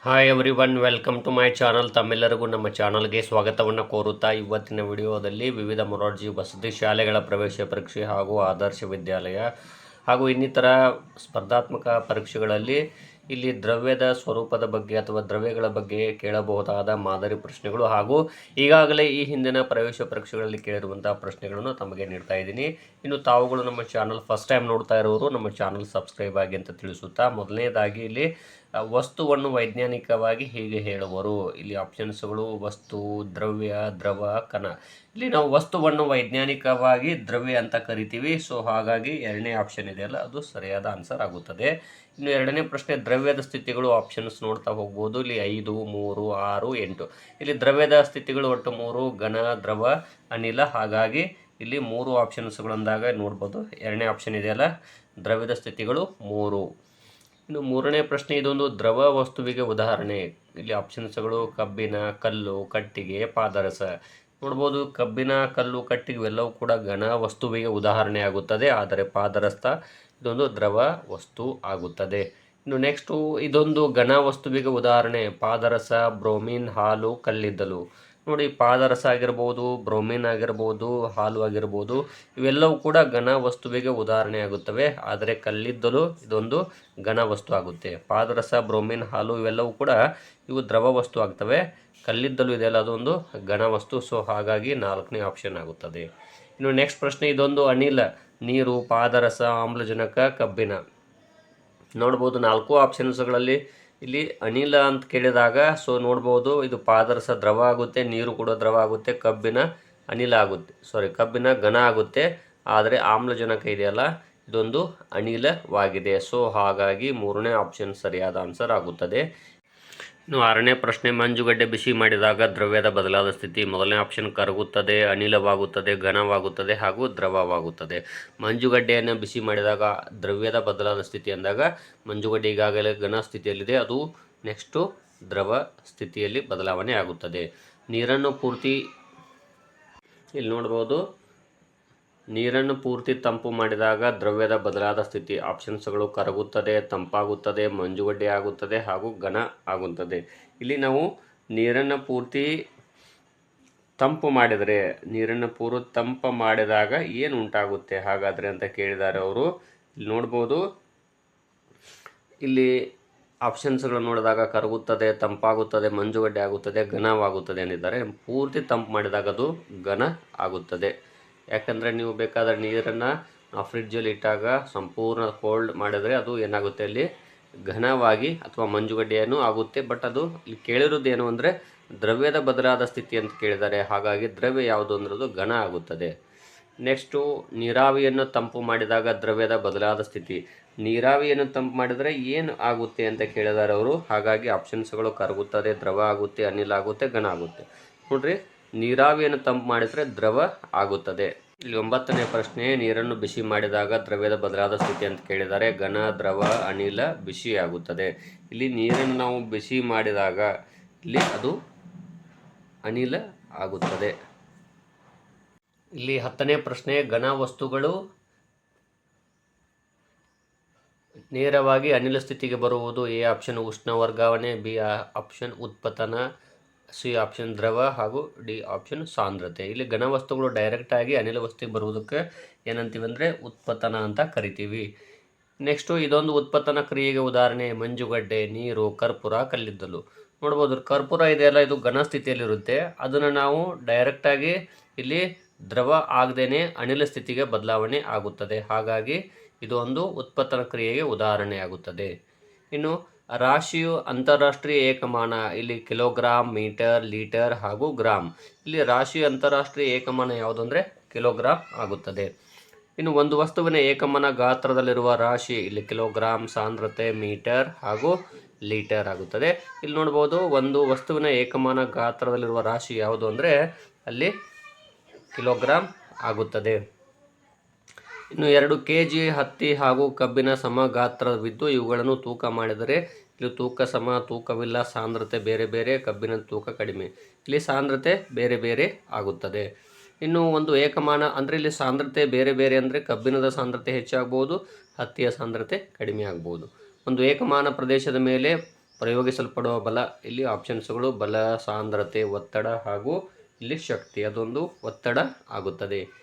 Hi everyone, welcome to my channel. ತಮ್ಮೆಲ್ಲರಿಗೂ ನಮ್ಮ ಚಾನಲ್ಗೆ ಸ್ವಾಗತವನ್ನು ಕೋರುತ್ತಾ ಇವತ್ತಿನ ವಿಡಿಯೋದಲ್ಲಿ ವಿವಿಧ ಮೊರಾರ್ಜಿ ವಸತಿ ಶಾಲೆಗಳ ಪ್ರವೇಶ ಪರೀಕ್ಷೆ ಹಾಗೂ ಆದರ್ಶ ವಿದ್ಯಾಲಯ ಹಾಗೂ ಇನ್ನಿತರ ಸ್ಪರ್ಧಾತ್ಮಕ ಪರೀಕ್ಷೆಗಳಲ್ಲಿ ಇಲ್ಲಿ ದ್ರವ್ಯದ ಸ್ವರೂಪದ ಬಗ್ಗೆ ಅಥವಾ ದ್ರವ್ಯಗಳ ಬಗ್ಗೆ ಕೇಳಬಹುದಾದ ಮಾದರಿ ಪ್ರಶ್ನೆಗಳು ಹಾಗೂ ಈಗಾಗಲೇ ಈ ಹಿಂದಿನ ಪ್ರವೇಶ ಪರೀಕ್ಷೆಗಳಲ್ಲಿ ಕೇಳಿರುವಂತಹ ಪ್ರಶ್ನೆಗಳನ್ನು ತಮಗೆ ನೀಡ್ತಾ ಇದ್ದೀನಿ. ಇನ್ನು ತಾವುಗಳು ನಮ್ಮ ಚಾನಲ್ ಫಸ್ಟ್ ಟೈಮ್ ನೋಡ್ತಾ ಇರೋರು ನಮ್ಮ ಚಾನಲ್ ಸಬ್ಸ್ಕ್ರೈಬ್ ಆಗಿ ಅಂತ ತಿಳಿಸುತ್ತಾ, ಮೊದಲನೇದಾಗಿ ಇಲ್ಲಿ ವಸ್ತುವನ್ನು ವೈಜ್ಞಾನಿಕವಾಗಿ ಹೀಗೆ ಹೇಳುವರು. ಇಲ್ಲಿ ಆಪ್ಷನ್ಸ್ಗಳು ವಸ್ತು, ದ್ರವ್ಯ, ದ್ರವ, ಕಣ. ಇಲ್ಲಿ ನಾವು ವಸ್ತುವನ್ನು ವೈಜ್ಞಾನಿಕವಾಗಿ ದ್ರವ್ಯ ಅಂತ ಕರಿತೀವಿ. ಸೊ ಹಾಗಾಗಿ ಎರಡನೇ ಆಪ್ಷನ್ ಇದೆಯಲ್ಲ ಅದು ಸರಿಯಾದ ಆನ್ಸರ್ ಆಗುತ್ತದೆ. ಇನ್ನು ಎರಡನೇ ಪ್ರಶ್ನೆ ದ್ರವ್ಯದ ಸ್ಥಿತಿಗಳು. ಆಪ್ಷನ್ಸ್ ನೋಡ್ತಾ ಹೋಗ್ಬೋದು. ಇಲ್ಲಿ 5, 3, 6, 8. ಇಲ್ಲಿ ದ್ರವ್ಯದ ಸ್ಥಿತಿಗಳು ಒಟ್ಟು 3: ಘನ, ದ್ರವ, ಅನಿಲ. ಹಾಗಾಗಿ ಇಲ್ಲಿ 3 ಆಪ್ಷನ್ಸ್ಗಳು ಅಂದಾಗ ನೋಡ್ಬೋದು. ಎರಡನೇ ಆಪ್ಷನ್ ಇದೆಯಲ್ಲ ದ್ರವ್ಯದ ಸ್ಥಿತಿಗಳು 3. ಇನ್ನು ಮೂರನೇ ಪ್ರಶ್ನೆ, ಇದೊಂದು ದ್ರವ ವಸ್ತುವಿಗೆ ಉದಾಹರಣೆ. ಇಲ್ಲಿ ಆಪ್ಷನ್ಸ್ಗಳು ಕಬ್ಬಿಣ, ಕಲ್ಲು, ಕಟ್ಟಿಗೆ, ಪಾದರಸ. ನೋಡ್ಬೋದು ಕಬ್ಬಿಣ, ಕಲ್ಲು, ಕಟ್ಟಿಗೆ ಇವೆಲ್ಲವೂ ಕೂಡ ಘನ ವಸ್ತುವಿಗೆ ಉದಾಹರಣೆ ಆಗುತ್ತದೆ. ಆದರೆ ಪಾದರಸ ಇದೊಂದು ದ್ರವ ವಸ್ತು ಆಗುತ್ತದೆ. ಇನ್ನು ನೆಕ್ಸ್ಟು, ಇದೊಂದು ಘನ ವಸ್ತುವಿಗೆ ಉದಾಹರಣೆ. ಪಾದರಸ, ಬ್ರೋಮಿನ್, ಹಾಲು, ಕಲ್ಲಿದ್ದಲು. ನೋಡಿ ಪಾದರಸ ಆಗಿರ್ಬೋದು, ಬ್ರೋಮಿನ್ ಆಗಿರ್ಬೋದು, ಹಾಲು ಆಗಿರ್ಬೋದು, ಇವೆಲ್ಲವೂ ಕೂಡ ಘನ ವಸ್ತುವಿಗೆ ಉದಾಹರಣೆ ಆಗುತ್ತವೆ. ಆದರೆ ಕಲ್ಲಿದ್ದಲು ಇದೊಂದು ಘನ ವಸ್ತು ಆಗುತ್ತೆ. ಪಾದರಸ, ಬ್ರೋಮಿನ್, ಹಾಲು ಇವೆಲ್ಲವೂ ಕೂಡ ಇವು ದ್ರವ ವಸ್ತು ಆಗ್ತವೆ. ಕಲ್ಲಿದ್ದಲು ಇದೆಯಲ್ಲ ಅದೊಂದು ಘನ ವಸ್ತು. ಸೊ ಹಾಗಾಗಿ 4ನೇ ಆಪ್ಷನ್ ಆಗುತ್ತದೆ. ಇನ್ನು ನೆಕ್ಸ್ಟ್ ಪ್ರಶ್ನೆ, ಇದೊಂದು ಅನಿಲ. ನೀರು, ಪಾದರಸ, ಆಮ್ಲಜನಕ, ಕಬ್ಬಿಣ. ನೋಡ್ಬೋದು 4 ಆಪ್ಷನ್ಸ್ಗಳಲ್ಲಿ ಇಲ್ಲಿ ಅನಿಲ ಅಂತ ಕೇಳಿದಾಗ ಸೊ ನೋಡ್ಬೋದು ಇದು ಪಾದರಸ ದ್ರವ ಆಗುತ್ತೆ, ನೀರು ಕೂಡ ದ್ರವ ಆಗುತ್ತೆ, ಕಬ್ಬಿಣ ಘನ ಆಗುತ್ತೆ. ಆದರೆ ಆಮ್ಲಜನಕ ಇದೆಯಲ್ಲ ಇದೊಂದು ಅನಿಲವಾಗಿದೆ. ಸೊ ಹಾಗಾಗಿ 3ನೇ ಆಪ್ಷನ್ ಸರಿಯಾದ ಆನ್ಸರ್ ಆಗುತ್ತದೆ. ಇನ್ನು 6ನೇ ಪ್ರಶ್ನೆ, ಮಂಜುಗಡ್ಡೆ ಬಿಸಿ ಮಾಡಿದಾಗ ದ್ರವ್ಯದ ಬದಲಾದ ಸ್ಥಿತಿ. ಮೊದಲನೇ ಆಪ್ಷನ್ ಕರಗುತ್ತದೆ, ಅನಿಲವಾಗುತ್ತದೆ, ಘನವಾಗುತ್ತದೆ ಹಾಗೂ ದ್ರವವಾಗುತ್ತದೆ. ಮಂಜುಗಡ್ಡೆಯನ್ನು ಬಿಸಿ ಮಾಡಿದಾಗ ದ್ರವ್ಯದ ಬದಲಾದ ಸ್ಥಿತಿ ಅಂದಾಗ ಮಂಜುಗಡ್ಡೆ ಈಗಾಗಲೇ ಘನ ಸ್ಥಿತಿಯಲ್ಲಿದೆ, ಅದು ನೆಕ್ಸ್ಟು ದ್ರವ ಸ್ಥಿತಿಯಲ್ಲಿ ಬದಲಾವಣೆ ಆಗುತ್ತದೆ. ನೀರನ್ನು ಪೂರ್ತಿ ಇಲ್ಲಿ ನೋಡ್ಬೋದು, ನೀರನ್ನು ಪೂರ್ತಿ ತಂಪು ಮಾಡಿದಾಗ ದ್ರವ್ಯದ ಬದಲಾದ ಸ್ಥಿತಿ. ಆಪ್ಷನ್ಸ್ಗಳು ಕರಗುತ್ತದೆ, ತಂಪಾಗುತ್ತದೆ, ಮಂಜುಗಡ್ಡೆ ಆಗುತ್ತದೆ ಹಾಗೂ ಘನ ಆಗುತ್ತದೆ. ಇಲ್ಲಿ ನಾವು ನೀರನ್ನು ಪೂರ್ತಿ ತಂಪು ಮಾಡಿದಾಗ ಏನು ಉಂಟಾಗುತ್ತೆ ಹಾಗಾದರೆ ಅಂತ ಕೇಳಿದ್ದಾರೆ ಅವರು. ಇಲ್ಲಿ ನೋಡ್ಬೋದು, ಇಲ್ಲಿ ಆಪ್ಷನ್ಸ್ಗಳು ನೋಡಿದಾಗ ಕರಗುತ್ತದೆ, ತಂಪಾಗುತ್ತದೆ, ಮಂಜುಗಡ್ಡೆ ಆಗುತ್ತದೆ, ಘನವಾಗುತ್ತದೆ ಅಂದಿದ್ದಾರೆ. ಪೂರ್ತಿ ತಂಪು ಮಾಡಿದಾಗ ಅದು ಘನ ಆಗುತ್ತದೆ. ಯಾಕಂದರೆ ನೀವು ಬೇಕಾದರೆ ನೀರನ್ನು ಫ್ರಿಡ್ಜಲ್ಲಿ ಇಟ್ಟಾಗ ಸಂಪೂರ್ಣ ಕೋಲ್ಡ್ ಮಾಡಿದರೆ ಅದು ಏನಾಗುತ್ತೆ, ಅಲ್ಲಿ ಘನವಾಗಿ ಅಥವಾ ಮಂಜುಗಡ್ಡೆಯನ್ನು ಆಗುತ್ತೆ. ಬಟ್ ಅದು ಇಲ್ಲಿ ಕೇಳಿರೋದು ಏನು ಅಂದರೆ ದ್ರವ್ಯದ ಬದಲಾದ ಸ್ಥಿತಿ ಅಂತ ಕೇಳಿದ್ದಾರೆ. ಹಾಗಾಗಿ ದ್ರವ್ಯ ಯಾವುದು ಅನ್ನೋದು ಘನ ಆಗುತ್ತದೆ. ನೆಕ್ಸ್ಟು, ನೀರಾವಿಯನ್ನು ತಂಪು ಮಾಡಿದಾಗ ದ್ರವ್ಯದ ಬದಲಾದ ಸ್ಥಿತಿ. ನೀರಾವಿಯನ್ನು ತಂಪು ಮಾಡಿದರೆ ಏನು ಆಗುತ್ತೆ ಅಂತ ಕೇಳಿದ್ದಾರೆ ಅವರು. ಹಾಗಾಗಿ ಆಪ್ಷನ್ಸ್ಗಳು ಕರಗುತ್ತದೆ, ದ್ರವ ಆಗುತ್ತೆ, ಅನಿಲ ಆಗುತ್ತೆ, ಘನ ಆಗುತ್ತೆ. ನೋಡ್ರಿ, ನೀರಾವಿಯನ್ನು ತಂಪು ಮಾಡಿದರೆ ದ್ರವ ಆಗುತ್ತದೆ. ಇಲ್ಲಿ 9ನೇ ಪ್ರಶ್ನೆ, ನೀರನ್ನು ಬಿಸಿ ಮಾಡಿದಾಗ ದ್ರವ್ಯದ ಬದಲಾದ ಸ್ಥಿತಿ ಅಂತ ಕೇಳಿದ್ದಾರೆ. ಘನ, ದ್ರವ, ಅನಿಲ, ಬಿಸಿ ಆಗುತ್ತದೆ. ಇಲ್ಲಿ ನೀರನ್ನು ನಾವು ಬಿಸಿ ಮಾಡಿದಾಗ ಇಲ್ಲಿ ಅದು ಅನಿಲ ಆಗುತ್ತದೆ. ಇಲ್ಲಿ 10ನೇ ಪ್ರಶ್ನೆ, ಘನ ವಸ್ತುಗಳು ನೇರವಾಗಿ ಅನಿಲ ಸ್ಥಿತಿಗೆ ಬರುವುದು. ಎ ಆಪ್ಷನ್ ಉಷ್ಣ ವರ್ಗಾವಣೆ, ಬಿ ಆಪ್ಷನ್ ಉತ್ಪತನ, ಸಿ ಆಪ್ಷನ್ ದ್ರವ ಹಾಗೂ ಡಿ ಆಪ್ಷನ್ ಸಾಂದ್ರತೆ. ಇಲ್ಲಿ ಘನವಸ್ತುಗಳು ಡೈರೆಕ್ಟಾಗಿ ಅನಿಲ ವಸ್ತುವಿಗೆ ಬರುವುದಕ್ಕೆ ಏನಂತೀವಿ ಅಂದರೆ ಉತ್ಪತನ ಅಂತ ಕರಿತೀವಿ. ನೆಕ್ಸ್ಟು, ಇದೊಂದು ಉತ್ಪತನ ಕ್ರಿಯೆಗೆ ಉದಾಹರಣೆ. ಮಂಜುಗಡ್ಡೆ, ನೀರು, ಕರ್ಪೂರ, ಕಲ್ಲಿದ್ದಲು. ನೋಡ್ಬೋದು ಕರ್ಪೂರ ಇದೆಯಲ್ಲ ಇದು ಘನ ಸ್ಥಿತಿಯಲ್ಲಿರುತ್ತೆ. ಅದನ್ನು ನಾವು ಡೈರೆಕ್ಟಾಗಿ ಇಲ್ಲಿ ದ್ರವ ಆಗದೇನೆ ಅನಿಲ ಸ್ಥಿತಿಗೆ ಬದಲಾವಣೆ ಆಗುತ್ತದೆ. ಹಾಗಾಗಿ ಇದು ಒಂದು ಉತ್ಪತನ ಕ್ರಿಯೆಗೆ ಉದಾಹರಣೆ ಆಗುತ್ತದೆ. ಇನ್ನು ರಾಶಿಯು ಅಂತಾರಾಷ್ಟ್ರೀಯ ಏಕಮಾನ. ಇಲ್ಲಿ ಕಿಲೋಗ್ರಾಮ್, ಮೀಟರ್, ಲೀಟರ್ ಹಾಗೂ ಗ್ರಾಮ್. ಇಲ್ಲಿ ರಾಶಿಯ ಅಂತಾರಾಷ್ಟ್ರೀಯ ಏಕಮಾನ ಯಾವುದು ಅಂದರೆ ಕಿಲೋಗ್ರಾಮ್ ಆಗುತ್ತದೆ. ಇನ್ನು ಒಂದು ವಸ್ತುವಿನ ಏಕಮಾನ ಗಾತ್ರದಲ್ಲಿರುವ ರಾಶಿ ಇಲ್ಲಿ ಕಿಲೋಗ್ರಾಮ್, ಸಾಂದ್ರತೆ, ಮೀಟರ್ ಹಾಗೂ ಲೀಟರ್ ಆಗುತ್ತದೆ. ಇಲ್ಲಿ ನೋಡ್ಬೋದು ಒಂದು ವಸ್ತುವಿನ ಏಕಮಾನ ಗಾತ್ರದಲ್ಲಿರುವ ರಾಶಿ ಯಾವುದು ಅಂದರೆ ಅಲ್ಲಿ ಕಿಲೋಗ್ರಾಮ್ ಆಗುತ್ತದೆ. ಇನ್ನು 2 kg ಹತ್ತಿ ಹಾಗೂ ಕಬ್ಬಿನ ಸಮ ಗಾತ್ರವಿದ್ದು ಇವುಗಳನ್ನು ತೂಕ ಮಾಡಿದರೆ ಇಲ್ಲಿ ತೂಕ ಸಮ, ತೂಕವಿಲ್ಲ, ಸಾಂದ್ರತೆ ಬೇರೆ ಬೇರೆ, ಕಬ್ಬಿನ ತೂಕ ಕಡಿಮೆ. ಇಲ್ಲಿ ಸಾಂದ್ರತೆ ಬೇರೆ ಬೇರೆ ಆಗುತ್ತದೆ. ಇನ್ನು ಒಂದು ಏಕಮಾನ ಅಂದರೆ ಇಲ್ಲಿ ಸಾಂದ್ರತೆ ಬೇರೆ ಬೇರೆ ಅಂದರೆ ಕಬ್ಬಿಣದ ಸಾಂದ್ರತೆ ಹೆಚ್ಚಾಗ್ಬೋದು, ಹತ್ತಿಯ ಸಾಂದ್ರತೆ ಕಡಿಮೆ ಆಗ್ಬೋದು. ಒಂದು ಏಕಮಾನ ಪ್ರದೇಶದ ಮೇಲೆ ಪ್ರಯೋಗಿಸಲ್ಪಡುವ ಬಲ ಇಲ್ಲಿ ಆಪ್ಷನ್ಸ್ಗಳು ಬಲ, ಸಾಂದ್ರತೆ, ಒತ್ತಡ ಹಾಗೂ ಇಲ್ಲಿ ಶಕ್ತಿ, ಅದೊಂದು ಒತ್ತಡ ಆಗುತ್ತದೆ.